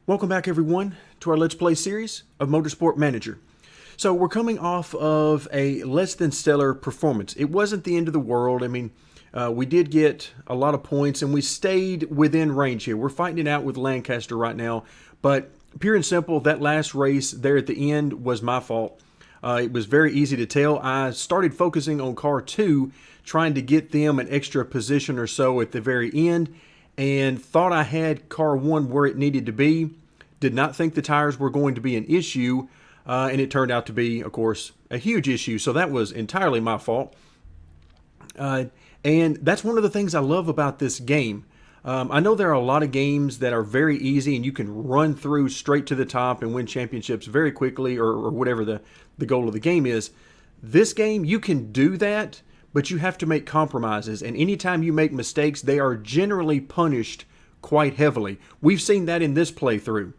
Welcome back, everyone, to our Let's Play series of Motorsport Manager. So we're coming off of a less than stellar performance. It wasn't the end of the world. I mean, we did get a lot of points, and we stayed within range here. We're fighting it out with Lancaster right now, but pure and simple, that last race there at the end was my fault. It was very easy to tell. I started focusing on car 2, trying to get them an extra position or so at the very end, and thought I had car 1 where it needed to be. Did not think the tires were going to be an issue, and it turned out to be, of course, a huge issue. So that was entirely my fault. And that's one of the things I love about this game. I know there are a lot of games that are very easy and you can run through straight to the top and win championships very quickly, or whatever the goal of the game is. This game, you can do that, but you have to make compromises. And anytime you make mistakes, they are generally punished quite heavily. We've seen that in this playthrough.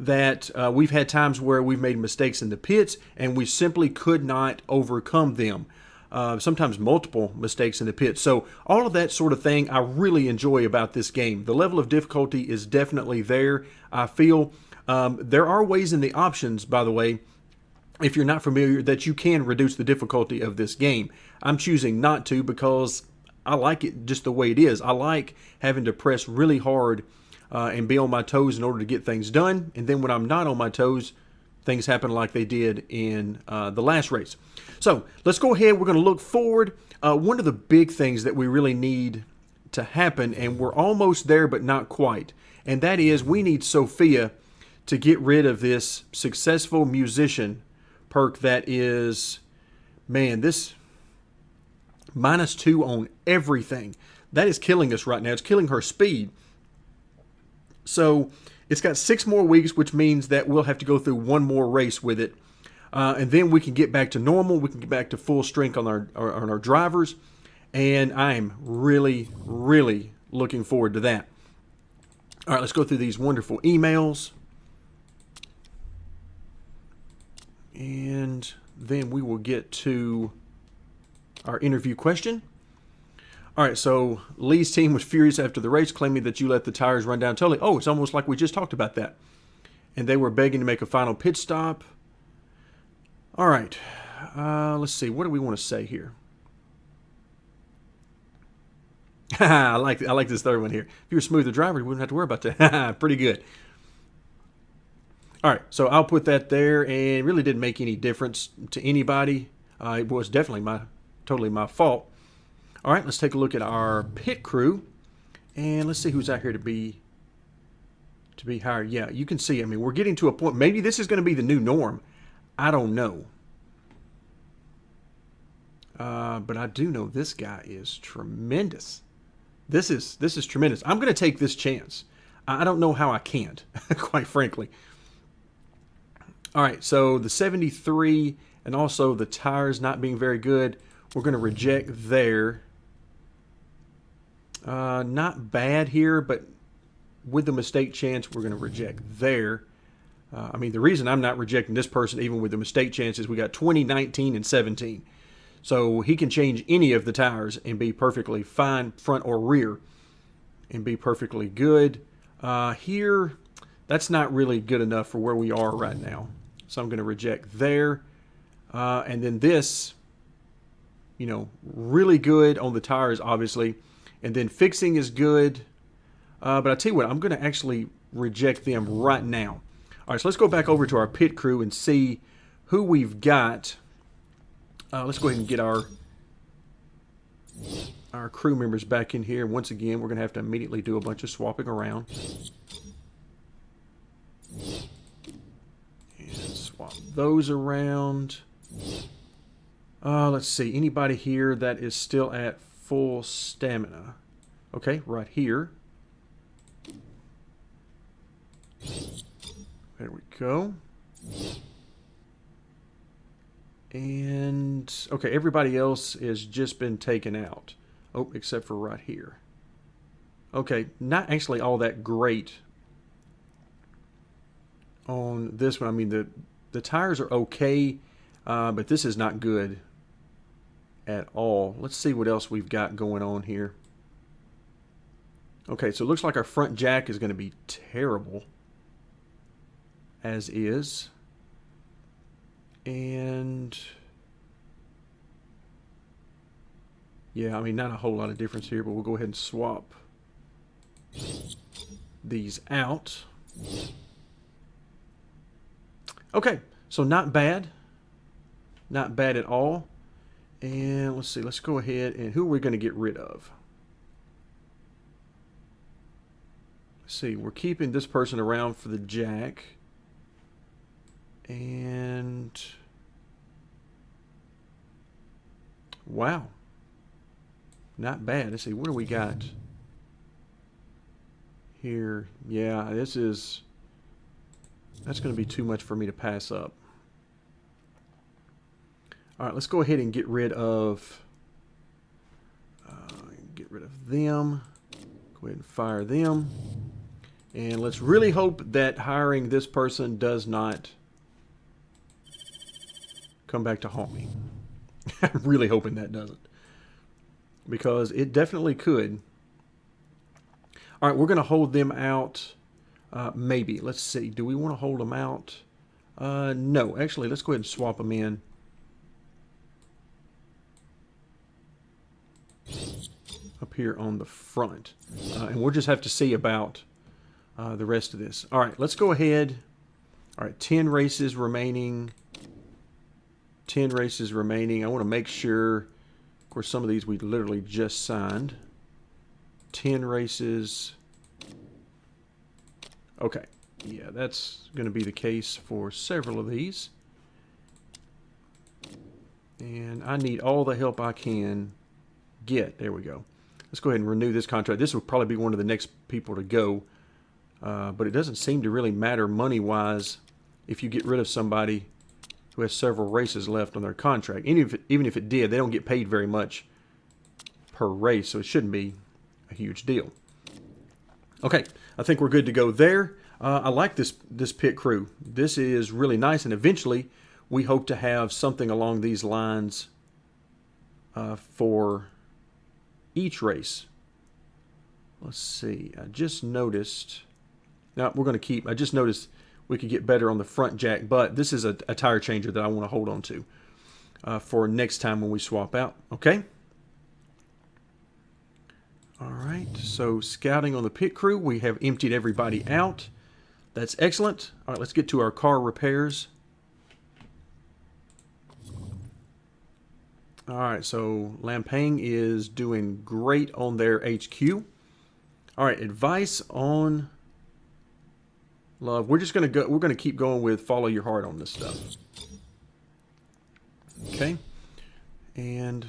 That we've had times where we've made mistakes in the pits and we simply could not overcome them. Sometimes multiple mistakes in the pits. So all of that sort of thing I really enjoy about this game. The level of difficulty is definitely there, I feel. There are ways in the options, by the way, if you're not familiar, that you can reduce the difficulty of this game. I'm choosing not to because I like it just the way it is. I like having to press really hard and be on my toes in order to get things done. And then when I'm not on my toes, things happen like they did in the last race. So let's go ahead. We're going to look forward. One of the big things that we really need to happen, and we're almost there but not quite, and that is we need Sophia to get rid of this successful musician perk that is, man, this -2 on everything. That is killing us right now. It's killing her speed. So it's got 6 more weeks, which means that we'll have to go through one more race with it. And then we can get back to normal. We can get back to full strength on our drivers. And I'm really, really looking forward to that. All right, let's go through these wonderful emails. And then we will get to our interview question. All right, so Lee's team was furious after the race, claiming that you let the tires run down totally. Oh, it's almost like we just talked about that. And they were begging to make a final pit stop. All right, let's see. What do we want to say here? I like this third one here. If you were a smoother driver, you wouldn't have to worry about that. Pretty good. All right, so I'll put that there, and it really didn't make any difference to anybody. It was definitely totally my fault. All right, let's take a look at our pit crew, and let's see who's out here to be hired. Yeah, you can see, I mean, we're getting to a point, maybe this is going to be the new norm. I don't know. But I do know this guy is tremendous. This is tremendous. I'm going to take this chance. I don't know how I can't, quite frankly. All right, so the 73 and also the tires not being very good, we're going to reject there. Not bad here, but with the mistake chance, we're going to reject there. I mean, the reason I'm not rejecting this person, even with the mistake chance, is we got 20, 19, and 17. So he can change any of the tires and be perfectly fine, front or rear, and be perfectly good. Here, that's not really good enough for where we are right now. So I'm going to reject there. And then this, you know, really good on the tires, obviously. And then fixing is good. But I tell you what, I'm going to actually reject them right now. All right, so let's go back over to our pit crew and see who we've got. Let's go ahead and get our crew members back in here. Once again, we're going to have to immediately do a bunch of swapping around. And swap those around. Let's see. Anybody here that is still at full stamina? Okay, right here. There we go. And, okay, everybody else has just been taken out. Oh, except for right here. Okay, not actually all that great on this one. I mean, the tires are okay, but this is not good at all. Let's see what else we've got going on here. Okay, so it looks like our front jack is going to be terrible. as is. And yeah, I mean, not a whole lot of difference here, but we'll go ahead and swap these out. Okay, so not bad. Not bad at all. And let's see, let's go ahead and who are we going to get rid of? Let's see, we're keeping this person around for the jack. And wow. Not bad. Let's see, what do we got here? Yeah, that's going to be too much for me to pass up. All right, let's go ahead and get rid of them. Go ahead and fire them. And let's really hope that hiring this person does not come back to haunt me. I'm really hoping that doesn't, because it definitely could. All right, we're going to hold them out. Maybe. Let's see. Do we want to hold them out? No. Actually, let's go ahead and swap them in. Up here on the front. And we'll just have to see about the rest of this. All right, let's go ahead. All right, 10 races remaining. 10 races remaining. I want to make sure, of course, some of these we literally just signed. 10 races. Okay. Yeah, that's going to be the case for several of these. And I need all the help I can get. There we go. Let's go ahead and renew this contract. This will probably be one of the next people to go. But it doesn't seem to really matter money-wise if you get rid of somebody who has several races left on their contract. Even if it did, they don't get paid very much per race, so it shouldn't be a huge deal. Okay, I think we're good to go there. I like this pit crew. This is really nice, and eventually we hope to have something along these lines for each race. Let's see. I just noticed. Now we're going to keep. I just noticed we could get better on the front jack, but this is a tire changer that I want to hold on to for next time when we swap out. Okay. All right. So scouting on the pit crew, we have emptied everybody out. That's excellent. All right. Let's get to our car repairs. All right, so Lampang is doing great on their HQ. All right, advice on love. We're just gonna go. We're gonna keep going with follow your heart on this stuff. Okay, and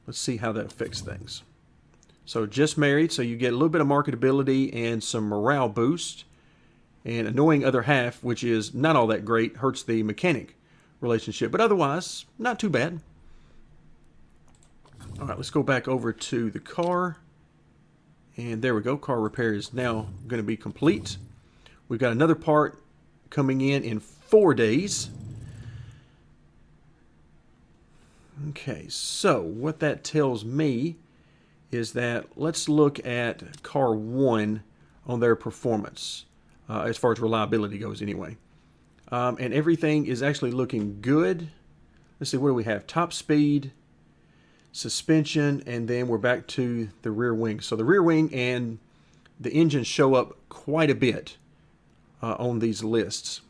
let's see how that affects things. So just married, so you get a little bit of marketability and some morale boost. And annoying other half, which is not all that great, hurts the mechanic relationship, but otherwise not too bad. All right, let's go back over to the car. And there we go. Car repair is now going to be complete. We've got another part coming in 4 days. Okay, so what that tells me is that let's look at car 1 on their performance, as far as reliability goes anyway. And everything is actually looking good. Let's see, what do we have? Top speed, suspension, and then we're back to the rear wing. So the rear wing and the engine show up quite a bit on these lists.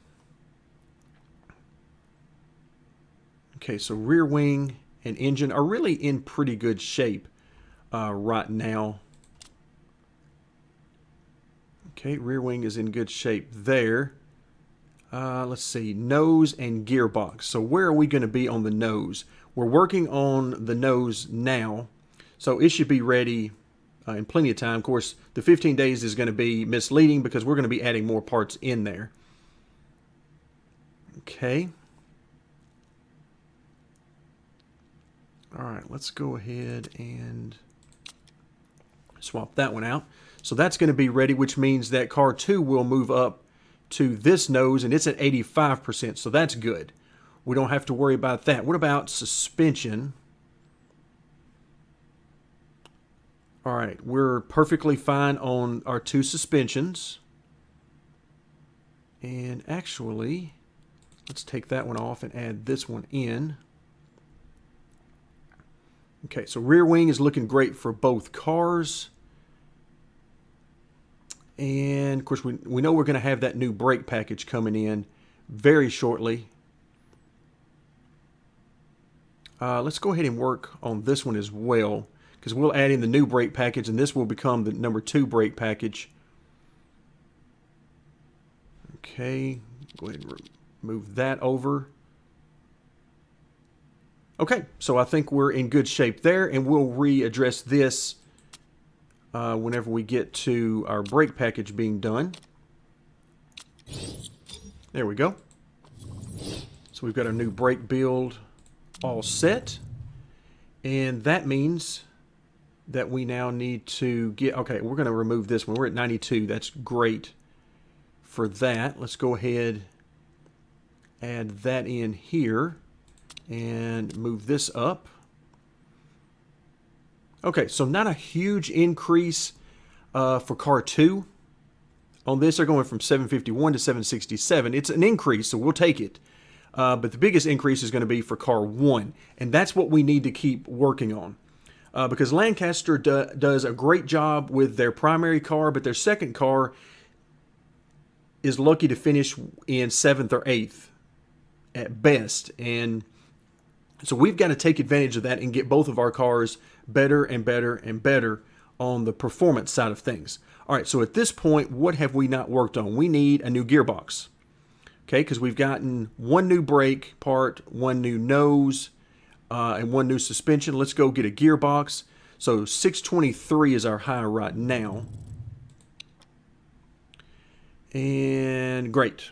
Okay, so rear wing and engine are really in pretty good shape right now. Okay, rear wing is in good shape there. Let's see, nose and gearbox. So where are we going to be on the nose? We're working on the nose now, so it should be ready in plenty of time. Of course, the 15 days is going to be misleading because we're going to be adding more parts in there. Okay. All right, let's go ahead and swap that one out. So that's going to be ready, which means that car 2 will move up to this nose, and it's at 85%, so that's good. We don't have to worry about that. What about suspension? All right, we're perfectly fine on our 2 suspensions. And actually, let's take that one off and add this one in. Okay, so rear wing is looking great for both cars. And of course, we know we're going to have that new brake package coming in very shortly. Let's go ahead and work on this one as well, because we'll add in the new brake package, and this will become the number 2 brake package. Okay, go ahead and move that over. Okay, so I think we're in good shape there, and we'll readdress this whenever we get to our brake package being done. There we go. So we've got our new brake build all set, and that means that we now need to get, okay, we're going to remove this one. We're at 92. That's great for that. Let's go ahead, add that in here, and move this up. Okay, so not a huge increase for car 2. On this, they're going from 751 to 767. It's an increase, so we'll take it. But the biggest increase is going to be for car 1, and that's what we need to keep working on. Because Lancaster does a great job with their primary car, but their second car is lucky to finish in 7th or 8th at best. And so we've got to take advantage of that and get both of our cars better and better and better on the performance side of things. All right, so at this point, what have we not worked on? We need a new gearbox. Okay, because we've gotten one new brake part, one new nose, and one new suspension. Let's go get a gearbox. So 623 is our high right now. And great.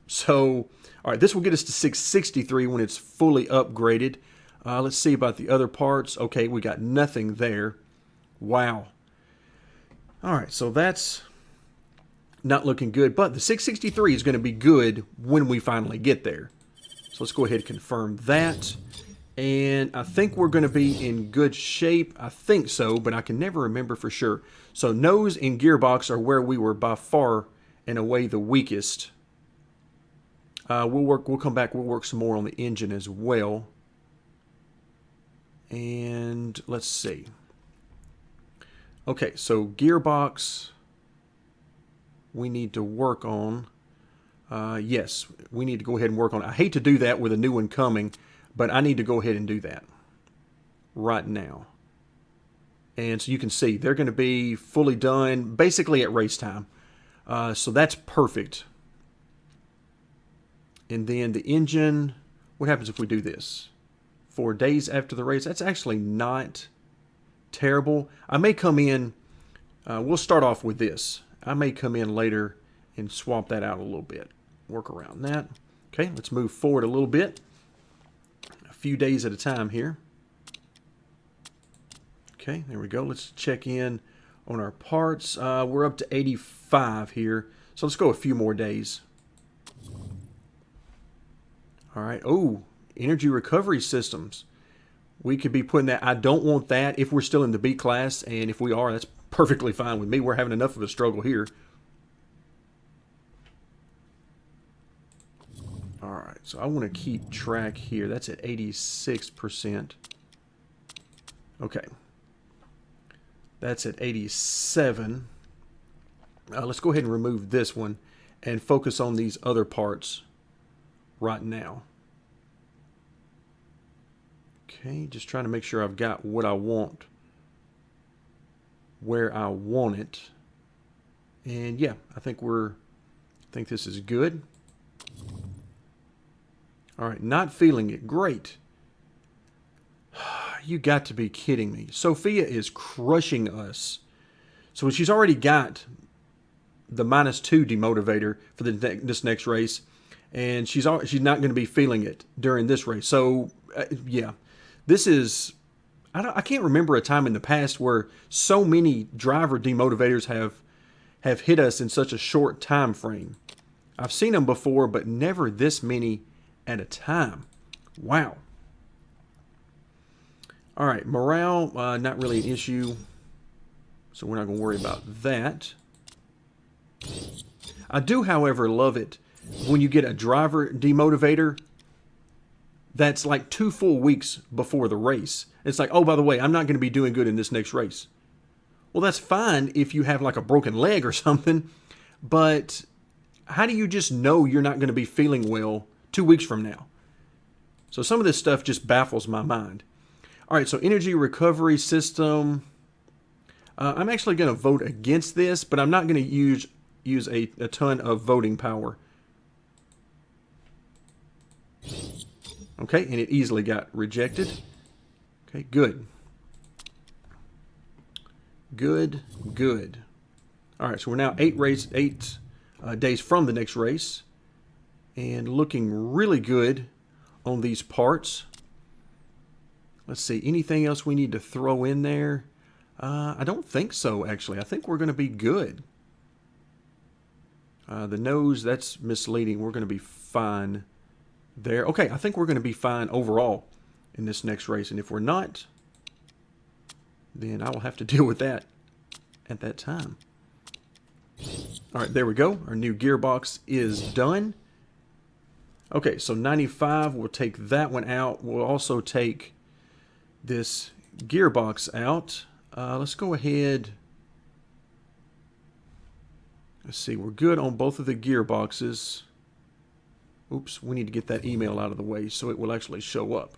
So, all right, this will get us to 663 when it's fully upgraded. Let's see about the other parts. Okay, we got nothing there. Wow. All right, so that's not looking good, but the 663 is going to be good when we finally get there. So let's go ahead and confirm that. And I think we're going to be in good shape. I think so, but I can never remember for sure. So nose and gearbox are where we were by far and away the weakest. We'll come back, we'll work some more on the engine as well. And let's see. Okay, so gearbox we need to work on. Yes, we need to go ahead and work on it. I hate to do that with a new one coming, but I need to go ahead and do that right now. And so you can see they're going to be fully done basically at race time. So that's perfect. And then the engine, what happens if we do this? 4 days after the race, that's actually not terrible. I may come in, we'll start off with this. I may come in later and swap that out a little bit. Work around that. Okay, let's move forward a little bit. A few days at a time here. Okay, there we go. Let's check in on our parts. We're up to 85 here. So let's go a few more days. All right. Oh, energy recovery systems. We could be putting that. I don't want that if we're still in the B class. And if we are, that's perfectly fine with me. We're having enough of a struggle here. All right. So I want to keep track here. That's at 86%. Okay. That's at 87. Let's go ahead and remove this one and focus on these other parts right now. Okay, just trying to make sure I've got what I want where I want it. And yeah, I think this is good. All right, not feeling it. Great. You got to be kidding me. Sophia is crushing us. So she's already got the -2 demotivator for this next race, and she's not going to be feeling it during this race. So yeah, this is, I can't remember a time in the past where so many driver demotivators have hit us in such a short time frame. I've seen them before, but never this many at a time. Wow. All right, morale, not really an issue, so we're not going to worry about that. I do, however, love it when you get a driver demotivator that's like 2 full weeks before the race. It's like, oh, by the way, I'm not going to be doing good in this next race. Well, that's fine if you have like a broken leg or something, but how do you just know you're not going to be feeling well 2 weeks from now? So some of this stuff just baffles my mind. All right, so energy recovery system. I'm actually going to vote against this, but I'm not going to use a ton of voting power. Okay, and it easily got rejected. Okay, good. Good. All right, so we're now 8 days from the next race, and looking really good on these parts. Let's see, anything else we need to throw in there? I don't think so, actually. I think we're going to be good. The nose, that's misleading. We're going to be fine there. Okay, I think we're going to be fine overall in this next race. And if we're not, then I will have to deal with that at that time. All right, there we go. Our new gearbox is done. Okay, so 95, we'll take that one out. We'll also take this gearbox out. Let's go ahead. Let's see, we're good on both of the gearboxes. Oops, we need to get that email out of the way so it will actually show up.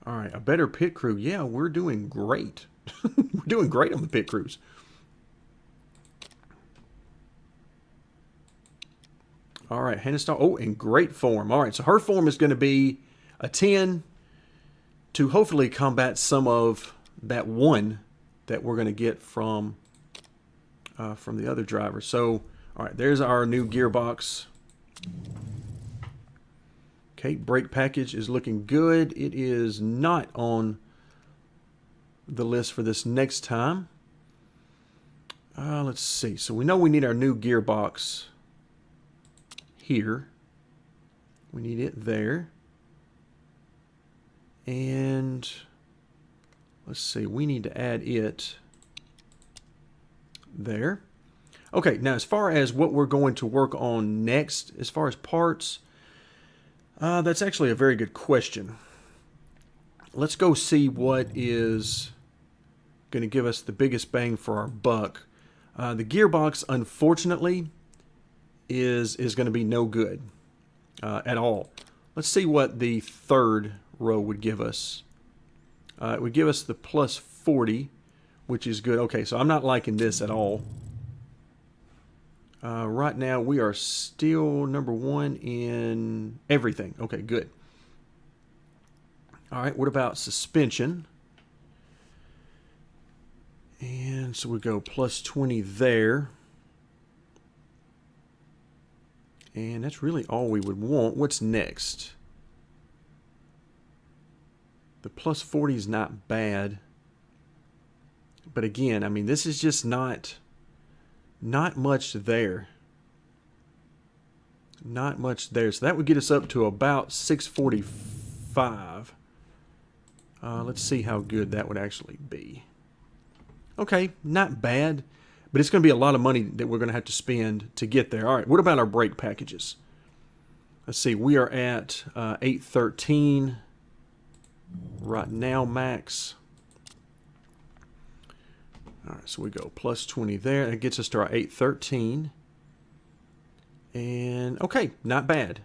All right, a better pit crew. Yeah, we're doing great. We're doing great on the pit crews. All right, Hannah Starr. Oh, in great form. All right, so her form is going to be a 10 to hopefully combat some of that 1 that we're going to get from the other driver. So, all right, there's our new gearbox. Okay, brake package is looking good. It is not on the list for this next time. Let's see. So we know we need our new gearbox here. We need it there. And let's see, we need to add it there. Okay, now as far as what we're going to work on next, as far as parts, that's actually a very good question. Let's go see what is going to give us the biggest bang for our buck. The gearbox, unfortunately, is going to be no good at all. Let's see what the third row would give us. It would give us the plus 40, which is good. Okay, so I'm not liking this at all. Right now, we are still number 1 in everything. Okay, good. All right, what about suspension? And so we go plus 20 there. And that's really all we would want. What's next? The plus 40 is not bad. But again, I mean, this is just not much there. Not much there. So that would get us up to about 645. Let's see how good that would actually be. Okay, not bad. But it's going to be a lot of money that we're going to have to spend to get there. All right, what about our brake packages? Let's see, we are at 813 right now, max. All right, so we go plus 20 there. That gets us to our 813. And, okay, not bad.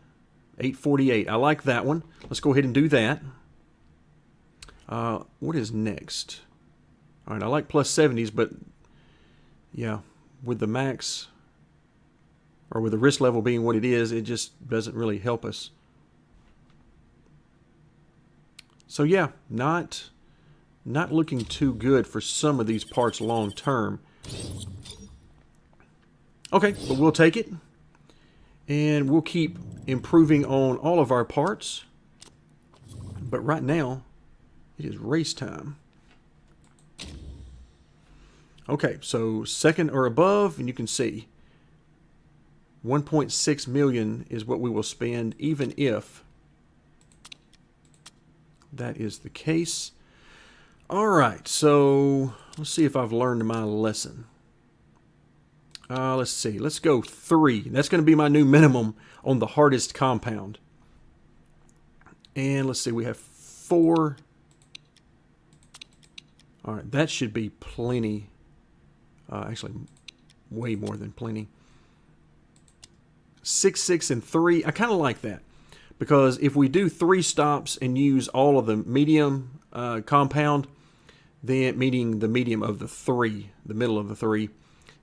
848. I like that one. Let's go ahead and do that. What is next? All right, I like plus 70s, but, yeah, with the max, or with the risk level being what it is, it just doesn't really help us. So, yeah, not looking too good for some of these parts long term. Okay, but we'll take it. And we'll keep improving on all of our parts. But right now, it is race time. Okay, so second or above, and you can see 1.6 million is what we will spend, even if that is the case. All right, so let's see if I've learned my lesson. Let's see. Let's go 3. That's going to be my new minimum on the hardest compound. And let's see. We have 4. All right. That should be plenty. Actually, way more than plenty. 6, 6, and 3. I kind of like that. Because if we do 3 stops and use all of the medium compound, then meaning the medium of the 3, the middle of the 3,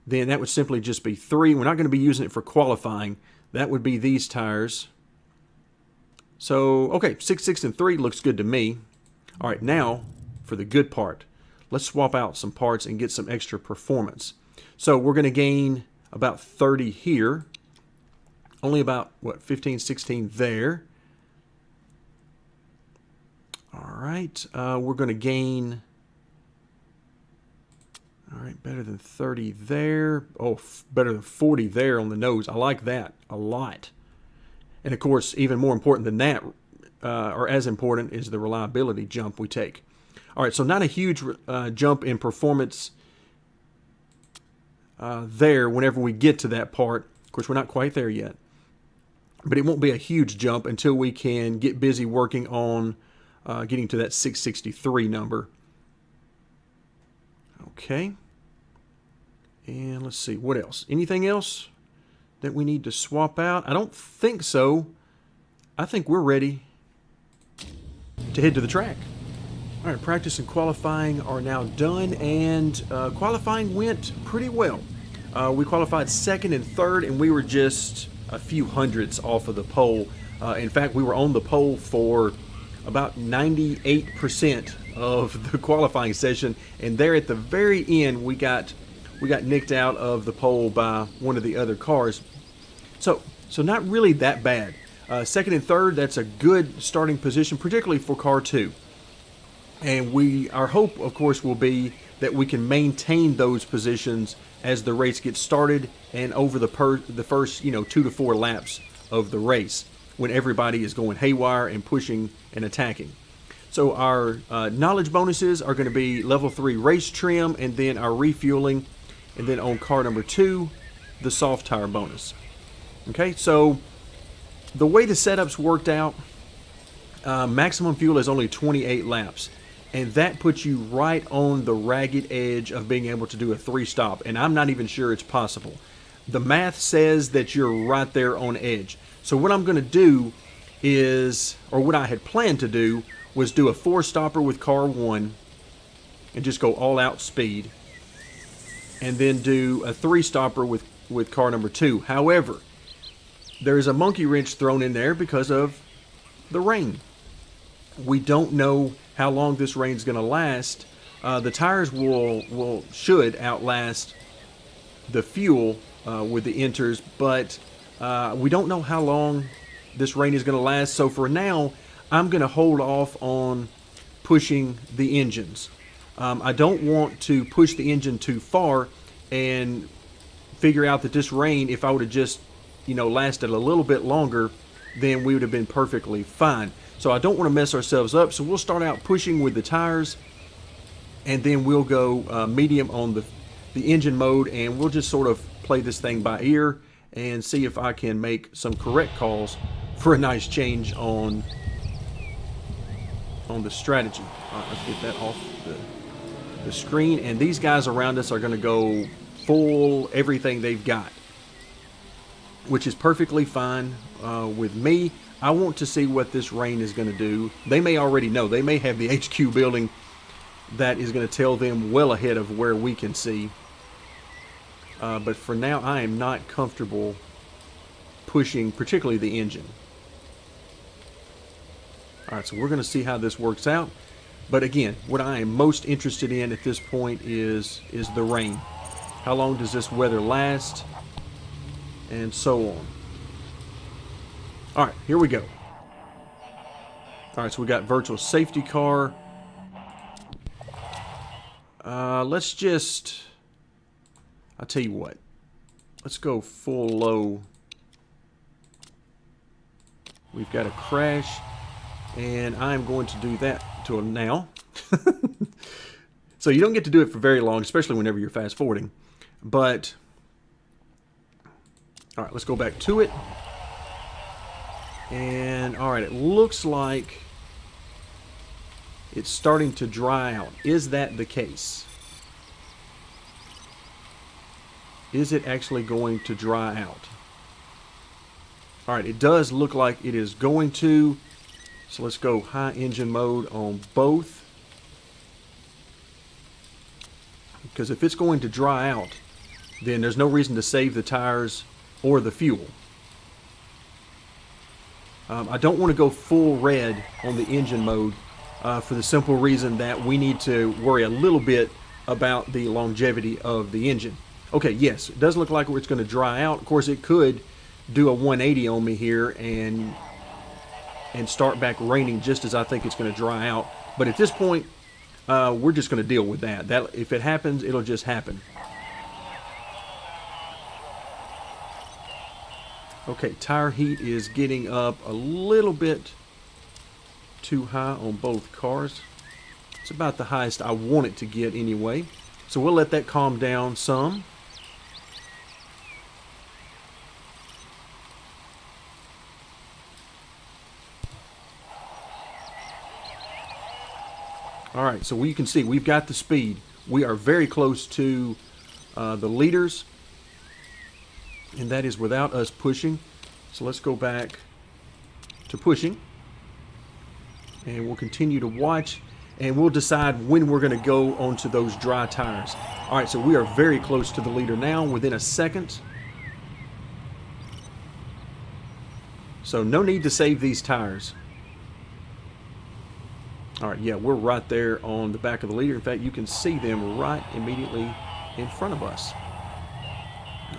then that would simply just be 3. We're not going to be using it for qualifying. That would be these tires. So, okay, 6, 6, and 3 looks good to me. All right, now for the good part. Let's swap out some parts and get some extra performance. So we're going to gain about 30 here. Only about, what, 15, 16 there. All right, we're going to gain... All right, better than 30 there. Oh, better than 40 there on the nose. I like that a lot. And, of course, even more important than that, or as important, is the reliability jump we take. All right, so not a huge jump in performance there whenever we get to that part. Of course, we're not quite there yet. But it won't be a huge jump until we can get busy working on getting to that 663 number. Okay. And let's see, what else? Anything else that we need to swap out? I don't think so. I think we're ready to head to the track. All right, practice and qualifying are now done, and qualifying went pretty well. We qualified 2nd and 3rd, and we were just a few hundredths off of the pole. In fact, we were on the pole for about 98% of the qualifying session, and there at the very end we got nicked out of the pole by one of the other cars. So not really that bad. 2nd and 3rd, that's a good starting position, particularly for car 2. And our hope, of course, will be that we can maintain those positions as the race gets started and over the first 2 to 4 laps of the race, when everybody is going haywire and pushing and attacking. So our knowledge bonuses are going to be level 3 race trim, and then our refueling, and then on car number 2, the soft tire bonus. Okay, so the way the setup's worked out, maximum fuel is only 28 laps. And that puts you right on the ragged edge of being able to do a 3-stop. And I'm not even sure it's possible. The math says that you're right there on edge. So what I'm going to do is, or what I had planned to do, was do a 4-stopper with car 1 and just go all out speed. And then do a 3-stopper with car number 2. However, there's a monkey wrench thrown in there because of the rain. We don't know how long this rain's going to last. The tires should outlast the fuel with the inters, but we don't know how long this rain is going to last. So for now, I'm going to hold off on pushing the engines. I don't want to push the engine too far and figure out that this rain, if I would have just lasted a little bit longer, then we would have been perfectly fine. So I don't want to mess ourselves up. So we'll start out pushing with the tires, and then we'll go medium on the engine mode, and we'll just sort of play this thing by ear and see if I can make some correct calls for a nice change on the strategy. All right, let's get that off the screen. And these guys around us are going to go full everything they've got, which is perfectly fine with me. I want to see what this rain is going to do. They may already know. They may have the HQ building that is going to tell them well ahead of where we can see. But for now, I am not comfortable pushing, particularly the engine. All right, so we're going to see how this works out. But again, what I am most interested in at this point is the rain. How long does this weather last? And so on. All right, here we go. All right, so we got virtual safety car. Let's just, I'll tell you what. Let's go full low. We've got a crash, and I'm going to do that to him now. So you don't get to do it for very long, especially whenever you're fast forwarding. But All right, let's go back to it. And all right, it looks like it's starting to dry out. Is that the case? Is it actually going to dry out? All right, it does look like it is going to. So let's go high engine mode on both. Because if it's going to dry out, then there's no reason to save the tires or the fuel. I don't want to go full red on the engine mode for the simple reason that we need to worry a little bit about the longevity of the engine. Okay, yes, it does look like it's going to dry out. Of course, it could do a 180 on me here and start back raining just as I think it's going to dry out. But at this point, we're just going to deal with that. If it happens, it'll just happen. Okay, tire heat is getting up a little bit too high on both cars. It's about the highest I want it to get anyway. So we'll let that calm down some. All right, so you can see we've got the speed. We are very close to the leaders, and that is without us pushing. So let's go back to pushing, and we'll continue to watch, and we'll decide when we're going to go onto those dry tires. All right, so we are very close to the leader now, within a second. So no need to save these tires. All right, yeah, we're right there on the back of the leader. In fact, you can see them right immediately in front of us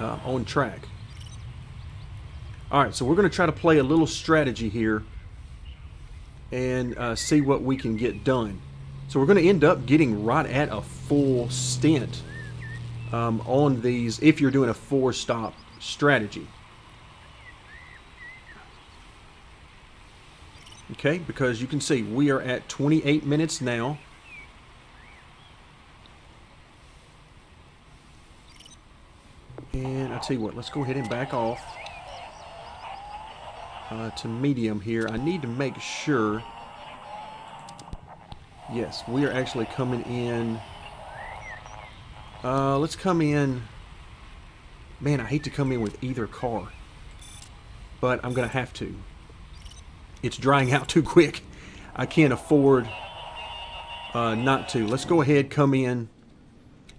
on track. All right, so we're going to try to play a little strategy here and see what we can get done. So we're going to end up getting right at a full stint on these if you're doing a 4-stop strategy. Okay, because you can see we are at 28 minutes now. And I'll tell you what, let's go ahead and back off to medium here. I need to make sure. Yes, we are actually coming in. Let's come in. Man, I hate to come in with either car, but I'm going to have to. It's drying out too quick. I can't afford not to. Let's go ahead, come in,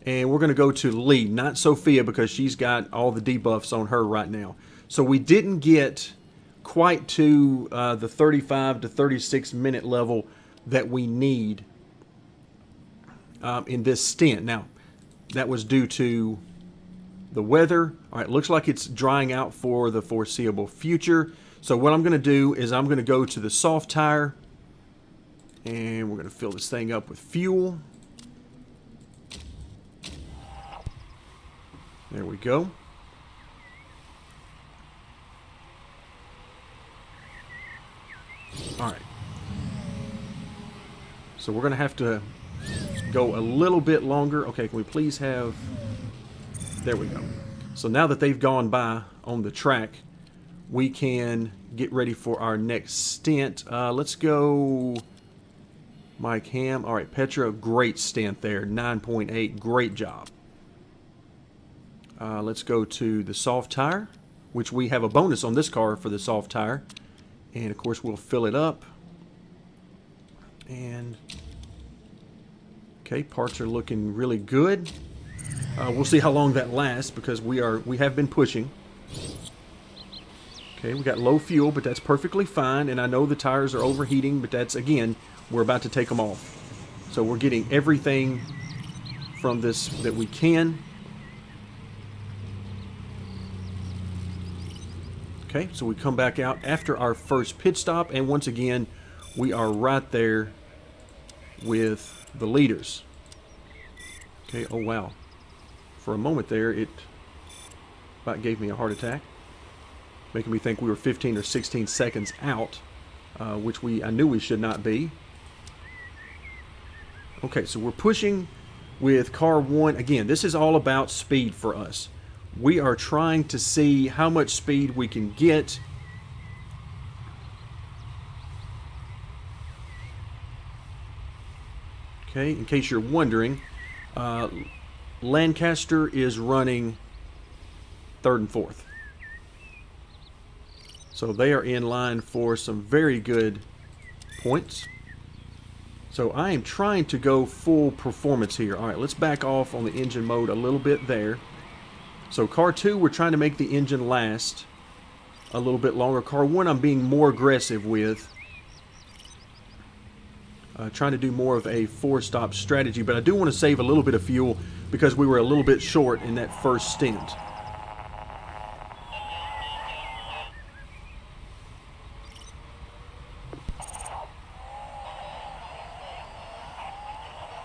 and we're going to go to Lee, not Sophia, because she's got all the debuffs on her right now. So we didn't get quite to the 35 to 36 minute level that we need in this stint. Now, that was due to the weather. All right, looks like it's drying out for the foreseeable future. So what I'm going to do is I'm going to go to the soft tire, and we're going to fill this thing up with fuel. There we go. All right. So we're going to have to go a little bit longer. Okay, can we please have... There we go. So now that they've gone by on the track, we can get ready for our next stint. Let's go Mike Ham. All right, Petra, great stint there. 9.8, great job. Let's go to the soft tire, which we have a bonus on this car for the soft tire. And, of course, we'll fill it up. And, okay, parts are looking really good. We'll see how long that lasts because we have been pushing. Okay, we got low fuel, but that's perfectly fine. And I know the tires are overheating, but that's, again, we're about to take them off. So we're getting everything from this that we can. Okay, so we come back out after our first pit stop, and once again, we are right there with the leaders. Okay, oh wow. For a moment there, it about gave me a heart attack, making me think we were 15 or 16 seconds out, which I knew we should not be. Okay, so we're pushing with car 1. Again, this is all about speed for us. We are trying to see how much speed we can get. Okay, in case you're wondering, Lancaster is running third and fourth. So they are in line for some very good points. So I am trying to go full performance here. All right, let's back off on the engine mode a little bit there. So car 2, we're trying to make the engine last a little bit longer. Car 1, I'm being more aggressive with. Trying to do more of a 4-stop strategy, but I do want to save a little bit of fuel because we were a little bit short in that first stint.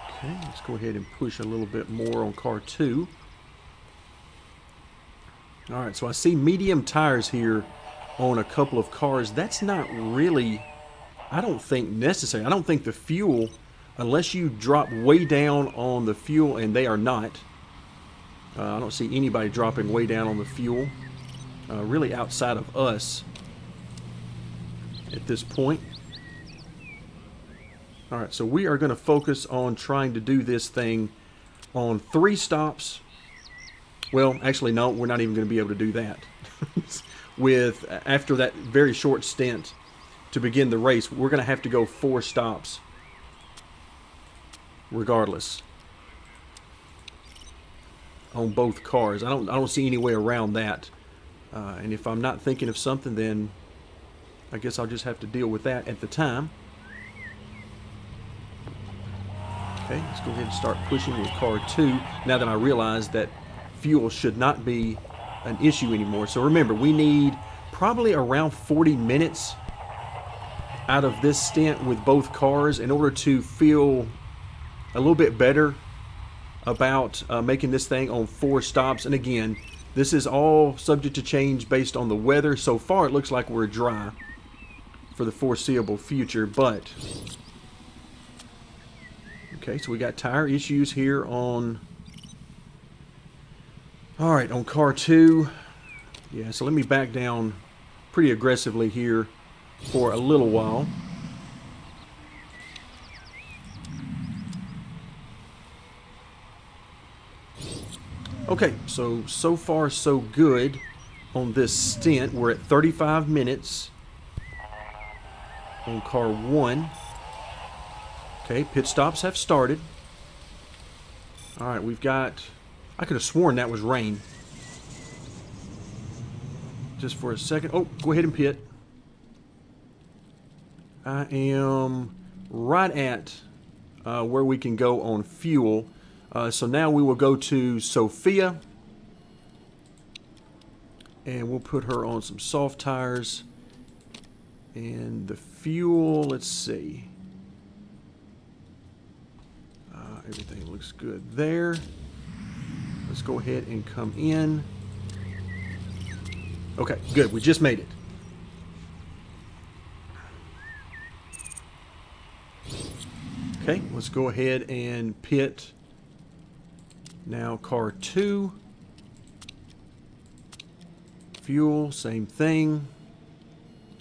Okay, let's go ahead and push a little bit more on car 2. Alright, so I see medium tires here on a couple of cars. That's not really, I don't think, necessary. I don't think the fuel, unless you drop way down on the fuel, and they are not. I don't see anybody dropping way down on the fuel, really outside of us at this point. Alright, so we are going to focus on trying to do this thing on 3 stops. Well, actually, no, we're not even going to be able to do that. After that very short stint to begin the race, we're going to have to go 4 stops regardless on both cars. I don't see any way around that. And if I'm not thinking of something, then I guess I'll just have to deal with that at the time. Okay, let's go ahead and start pushing with car 2 now that I realize that fuel should not be an issue anymore. So remember, we need probably around 40 minutes out of this stint with both cars in order to feel a little bit better about making this thing on 4 stops. And again, this is all subject to change based on the weather. So far, it looks like we're dry for the foreseeable future, but okay, so we got tire issues here on, all right, on car 2. Yeah, so let me back down pretty aggressively here for a little while. Okay, so far so good on this stint. We're at 35 minutes on car 1. Okay, pit stops have started. All right, we've got, I could have sworn that was rain. Just for a second. Oh, go ahead and pit. I am right at where we can go on fuel. So now we will go to Sophia. And we'll put her on some soft tires. And the fuel, let's see. Everything looks good there. Let's go ahead and come in. Okay, good. We just made it. Okay, let's go ahead and pit. Now car 2. Fuel, same thing.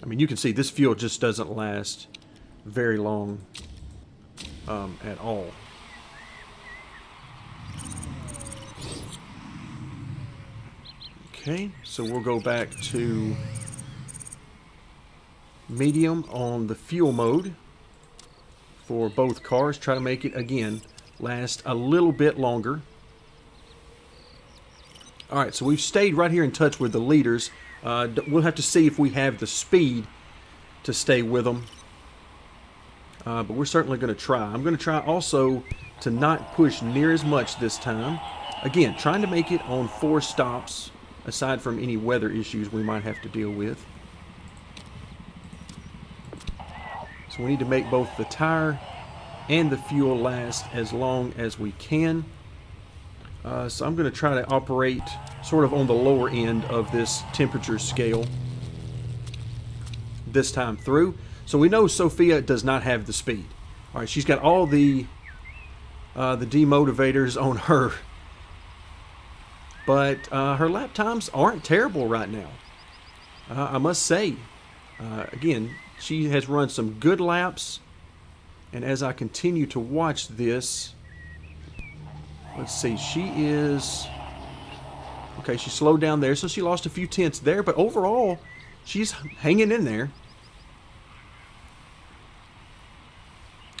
I mean, you can see this fuel just doesn't last very long at all. Okay, so we'll go back to medium on the fuel mode for both cars. Try to make it, again, last a little bit longer. Alright, so we've stayed right here in touch with the leaders. We'll have to see if we have the speed to stay with them. But we're certainly going to try. I'm going to try also to not push near as much this time. Again, trying to make it on 4 stops, aside from any weather issues we might have to deal with. So we need to make both the tire and the fuel last as long as we can. So I'm going to try to operate sort of on the lower end of this temperature scale this time through. So we know Sophia does not have the speed. All right, she's got all the demotivators on her but her lap times aren't terrible right now. I must say, again, she has run some good laps, and as I continue to watch this, let's see, she is, okay, she slowed down there, so she lost a few tenths there, but overall, she's hanging in there.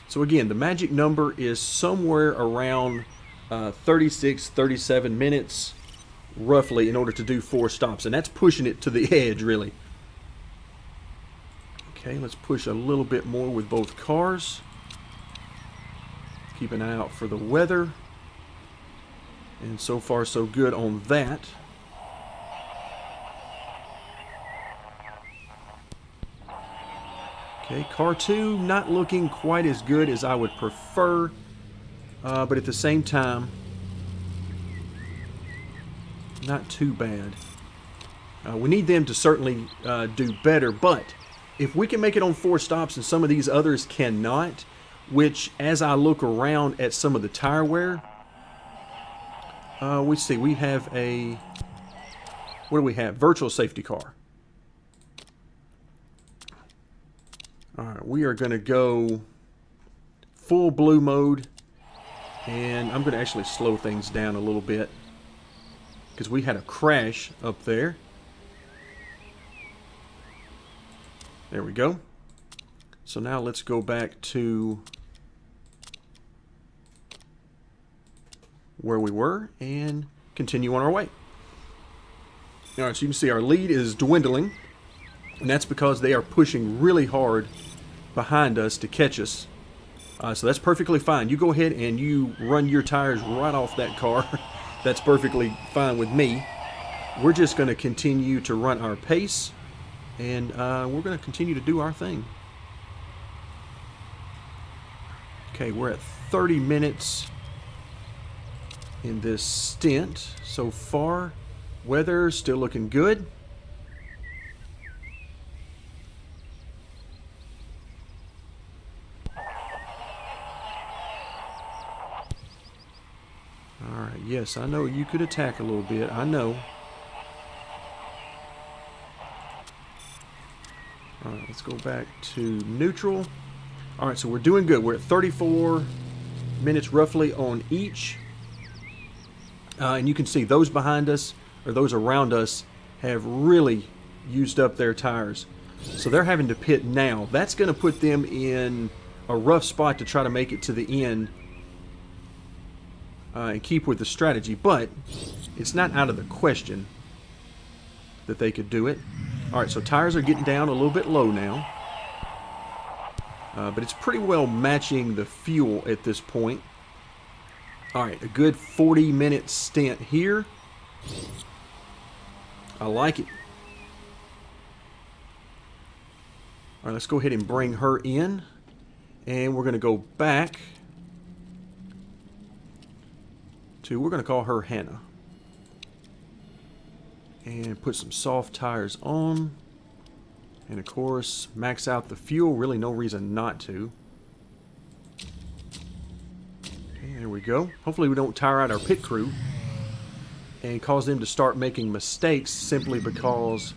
So again, the magic number is somewhere around 36, 37 minutes, roughly, in order to do 4 stops, and that's pushing it to the edge, really. Okay, let's push a little bit more with both cars. Keep an eye out for the weather. And so far, so good on that. Okay, car 2 not looking quite as good as I would prefer. But at the same time, not too bad. We need them to certainly do better, but if we can make it on 4 stops and some of these others cannot, which as I look around at some of the tire wear, we see we have a, what do we have? Virtual safety car. Alright, we are going to go full blue mode, and I'm going to actually slow things down a little bit because we had a crash up there. There we go. So now let's go back to where we were and continue on our way. Alright, so you can see our lead is dwindling, and that's because they are pushing really hard behind us to catch us. So that's perfectly fine. You go ahead and you run your tires right off that car. That's perfectly fine with me. We're just going to continue to run our pace, and we're going to continue to do our thing. Okay, we're at 30 minutes in this stint so far. Weather still looking good. Alright, yes, I know you could attack a little bit. I know. Alright, let's go back to neutral. Alright, so we're doing good. We're at 34 minutes roughly on each. And you can see those behind us, or those around us, have really used up their tires. So they're having to pit now. That's going to put them in a rough spot to try to make it to the end and keep with the strategy. But it's not out of the question that they could do it. Alright, so tires are getting down a little bit low now. But it's pretty well matching the fuel at this point. Alright, a good 40-minute stint here. I like it. Alright, let's go ahead and bring her in. And we're going to go back to, we're going to call her Hannah. And put some soft tires on. And of course, max out the fuel. Really no reason not to. Okay, there we go. Hopefully we don't tire out our pit crew and cause them to start making mistakes simply because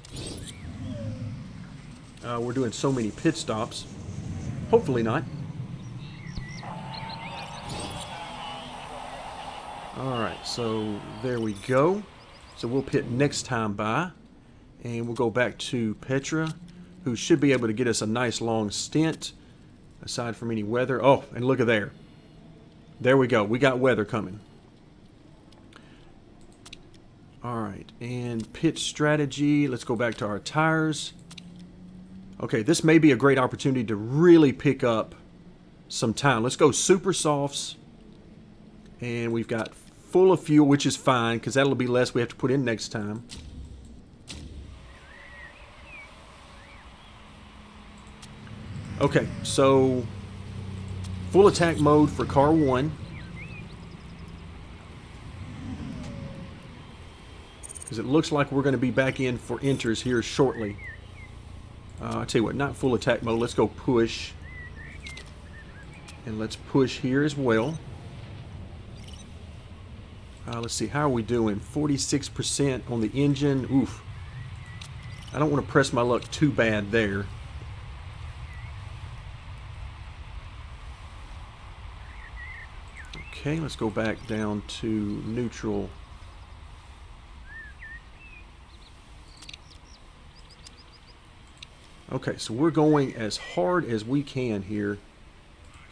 we're doing so many pit stops. Hopefully not. Alright, so there we go. So we'll pit next time by. And we'll go back to Petra, who should be able to get us a nice long stint, aside from any weather. Oh, and look at there. There we go. We got weather coming. Alright, and pit strategy. Let's go back to our tires. Okay, this may be a great opportunity to really pick up some time. Let's go super softs. And we've got full of fuel, which is fine, because that'll be less we have to put in next time. Okay, so full attack mode for car 1. Because it looks like we're going to be back in for enters here shortly. I'll tell you what, not full attack mode. Let's go push. And let's push here as well. Let's see, how are we doing? 46% on the engine. Oof. I don't want to press my luck too bad there. Okay, let's go back down to neutral. Okay, so we're going as hard as we can here.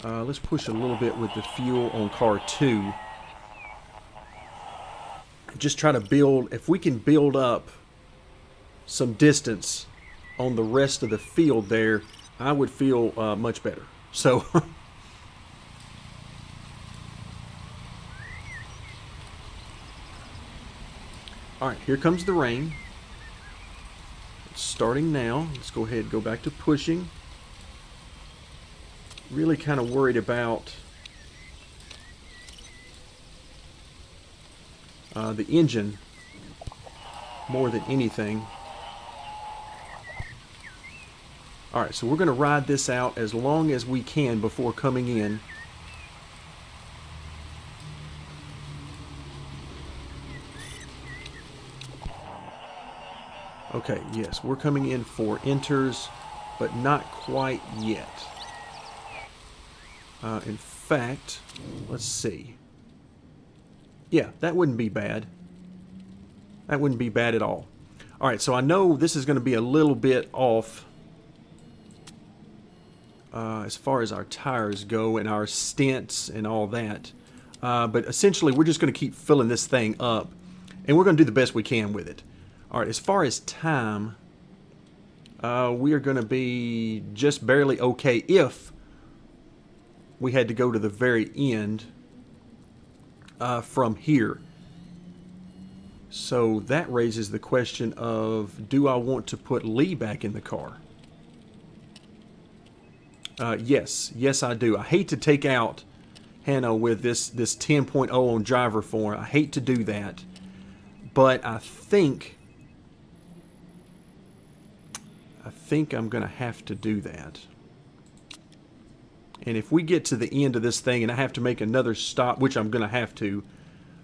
Let's push a little bit with the fuel on car 2. Just try to build, if we can build up some distance on the rest of the field there, I would feel much better. So all right, here comes the rain. It's starting now. Let's go ahead and go back to pushing. Really kind of worried about the engine more than anything. Alright, so we're going to ride this out as long as we can before coming in. Okay, yes, we're coming in for inters, but not quite yet. In fact, let's see. Yeah, that wouldn't be bad. That wouldn't be bad at all. Alright, so I know this is going to be a little bit off as far as our tires go and our stints and all that. But essentially, we're just going to keep filling this thing up, and we're going to do the best we can with it. Alright, as far as time, we are going to be just barely okay if we had to go to the very end from here. So that raises the question of, do I want to put Lee back in the car? Yes I do. I hate to take out Hanno with this 10.0 on driver form. I hate to do that, but I think I'm gonna have to do that. And if we get to the end of this thing and I have to make another stop, which I'm gonna have to,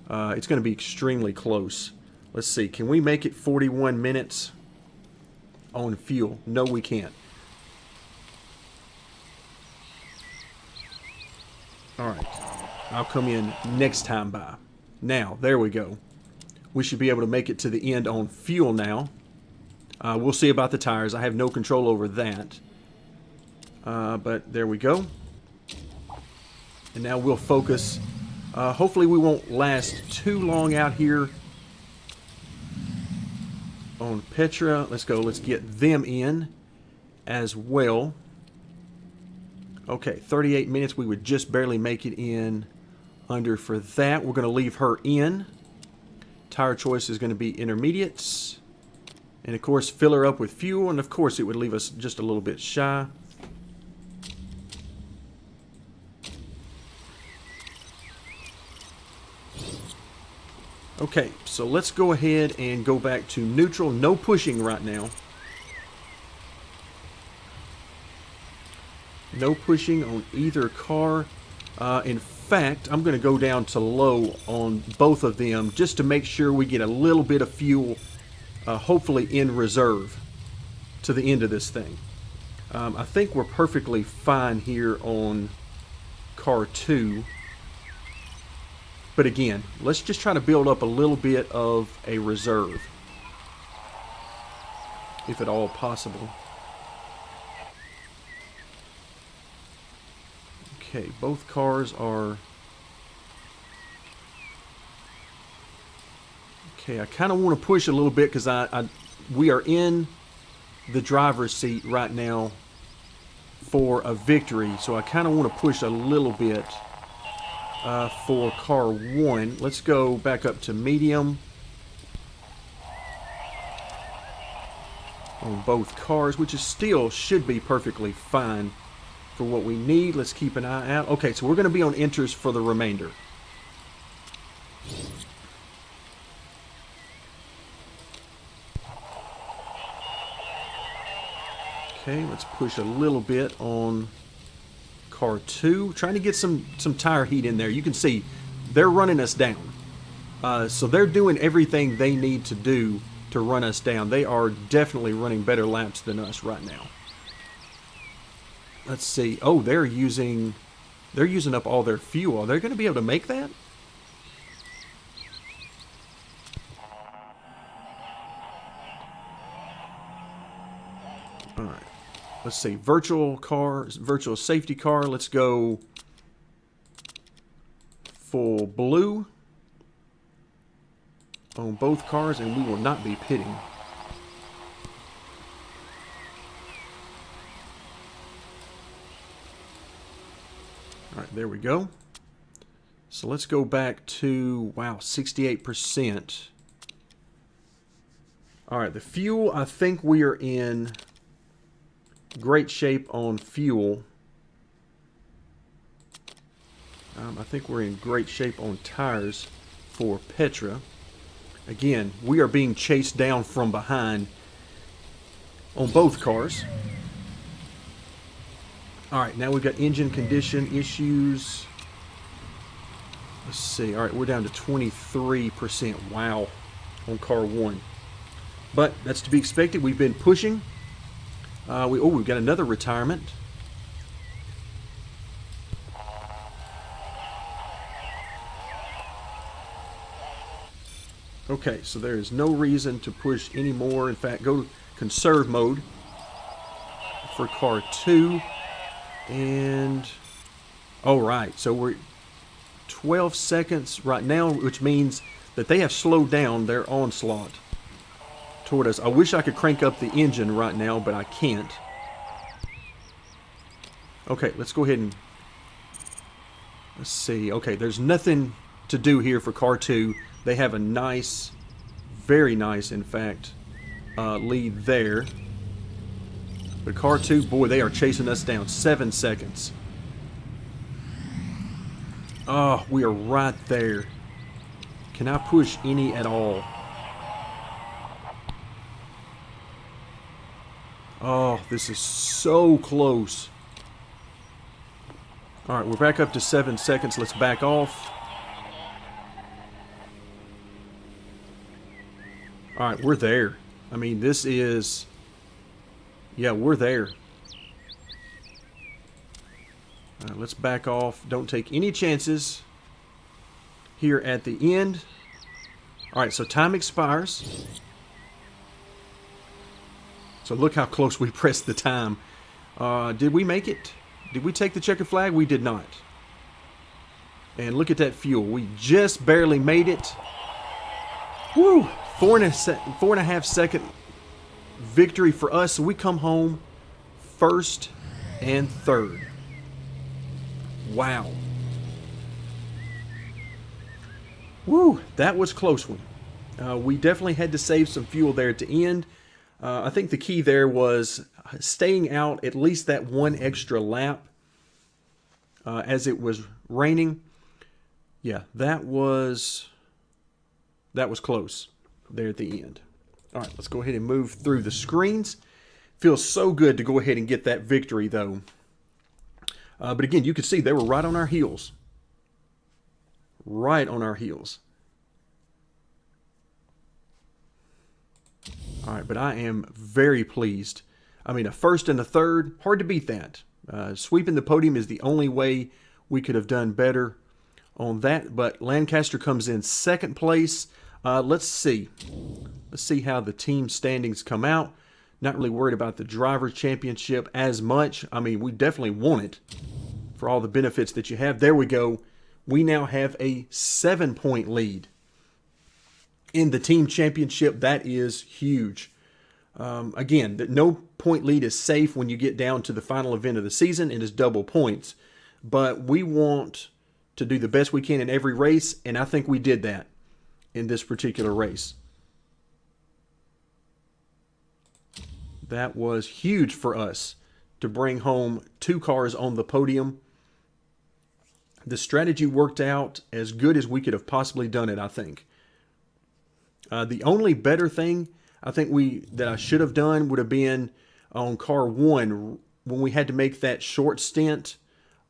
it's gonna be extremely close. Let's see, can we make it 41 minutes on fuel? No, we can't. Alright, I'll come in next time by. Now, there we go. We should be able to make it to the end on fuel now. We'll see about the tires. I have no control over that. But there we go. And now we'll focus. Hopefully we won't last too long out here on Petra. Let's go. Let's get them in as well. Okay, 38 minutes. We would just barely make it in under for that. We're going to leave her in. Tire choice is going to be intermediates. And of course, fill her up with fuel. And of course, it would leave us just a little bit shy. Okay, so let's go ahead and go back to neutral. No pushing right now. No pushing on either car. In fact, I'm going to go down to low on both of them just to make sure we get a little bit of fuel, hopefully in reserve, to the end of this thing. I think we're perfectly fine here on car 2. But again, let's just try to build up a little bit of a reserve, if at all possible. Okay, both cars are... Okay, I kind of want to push a little bit because we are in the driver's seat right now for a victory. So I kind of want to push a little bit for car 1. Let's go back up to medium on both cars, which is still should be perfectly fine for what we need. Let's keep an eye out. Okay, so we're going to be on enters for the remainder. Okay, let's push a little bit on car 2. Trying to get some tire heat in there. You can see they're running us down. So they're doing everything they need to do to run us down. They are definitely running better laps than us right now. Let's see. Oh, they're using up all their fuel. Are they going to be able to make that? All right. Let's see. Virtual safety car. Let's go full blue on both cars, and we will not be pitting. All right, there we go. So let's go back to, wow, 68%. All right, the fuel, I think we are in great shape on fuel. I think we're in great shape on tires for Petra. Again, we are being chased down from behind on both cars. All right, now we've got engine condition issues. Let's see. All right, we're down to 23%. Wow, on car 1. But that's to be expected. We've been pushing. We've got another retirement. Okay, so there is no reason to push anymore. In fact, go conserve mode for car 2. And, all right, so we're 12 seconds right now, which means that they have slowed down their onslaught toward us. I wish I could crank up the engine right now, but I can't. Okay, let's go ahead and let's see. Okay, there's nothing to do here for car 2. They have a nice, very nice, in fact, lead there. But car 2, boy, they are chasing us down. 7 seconds. Oh, we are right there. Can I push any at all? Oh, this is so close. All right, we're back up to 7 seconds. Let's back off. All right, we're there. I mean, this is... Yeah, we're there. All right, let's back off. Don't take any chances here at the end. All right, so time expires. So look how close we pressed the time. Did we make it? Did we take the checkered flag? We did not. And look at that fuel. We just barely made it. Woo! 4.5 second victory for us. So we come home first and third. Wow. Woo! That was a close one. We definitely had to save some fuel there at the end. I think the key there was staying out at least that one extra lap as it was raining. Yeah, that was close there at the end. All right, let's go ahead and move through the screens. Feels so good to go ahead and get that victory, though. But again, you can see they were right on our heels. Right on our heels. All right, but I am very pleased. I mean, a first and a third, hard to beat that. Sweeping the podium is the only way we could have done better on that. But Lancaster comes in second place. Let's see. Let's see how the team standings come out. Not really worried about the Drivers' Championship as much. I mean, we definitely want it for all the benefits that you have. There we go. We now have a 7-point lead in the team championship. That is huge. Again, no point lead is safe when you get down to the final event of the season. It is double points. But we want to do the best we can in every race, and I think we did that in this particular race. That was huge for us to bring home 2 cars on the podium. The strategy worked out as good as we could have possibly done it, I think. The only better thing I think that I should have done would have been on car 1 when we had to make that short stint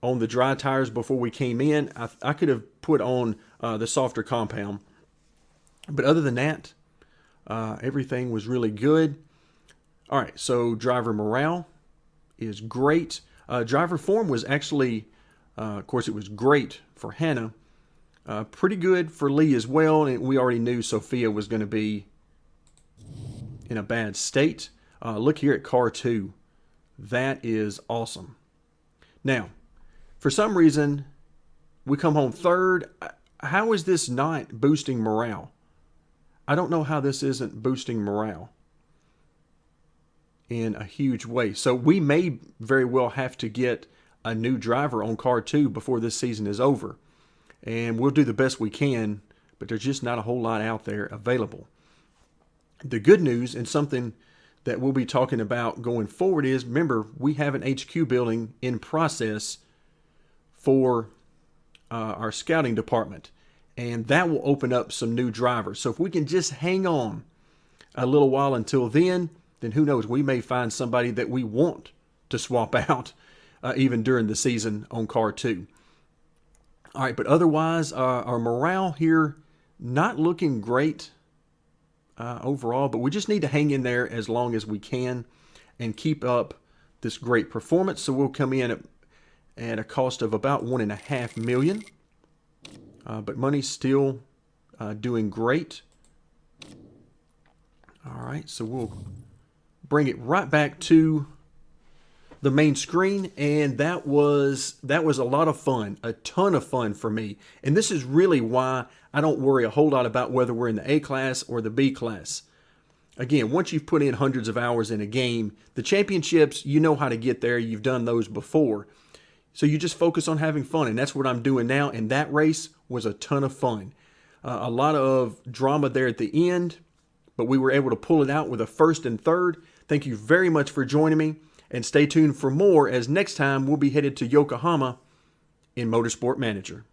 on the dry tires before we came in. I could have put on the softer compound But other than that, everything was really good. All right, so driver morale is great. Driver form was actually, of course, it was great for Hannah. Pretty good for Lee as well, and we already knew Sophia was going to be in a bad state. Look here at car 2. That is awesome. Now, for some reason, we come home third. How is this not boosting morale? I don't know how this isn't boosting morale in a huge way. So we may very well have to get a new driver on car 2 before this season is over. And we'll do the best we can, but there's just not a whole lot out there available. The good news, and something that we'll be talking about going forward, is, remember, we have an HQ building in process for our scouting department, and that will open up some new drivers. So if we can just hang on a little while until then who knows, we may find somebody that we want to swap out even during the season on car 2. All right, but otherwise, our morale here not looking great overall, but we just need to hang in there as long as we can and keep up this great performance. So we'll come in at a cost of about $1.5 million, but money's still doing great. All right, so we'll bring it right back to the main screen, and that was a lot of fun, a ton of fun for me. And this is really why I don't worry a whole lot about whether we're in the A class or the B class. Again, once you've put in hundreds of hours in a game, the championships, you know how to get there. You've done those before. So you just focus on having fun, and that's what I'm doing now. And that race was a ton of fun. A lot of drama there at the end, but we were able to pull it out with a first and third. Thank you very much for joining me, and stay tuned for more, as next time we'll be headed to Yokohama in Motorsport Manager.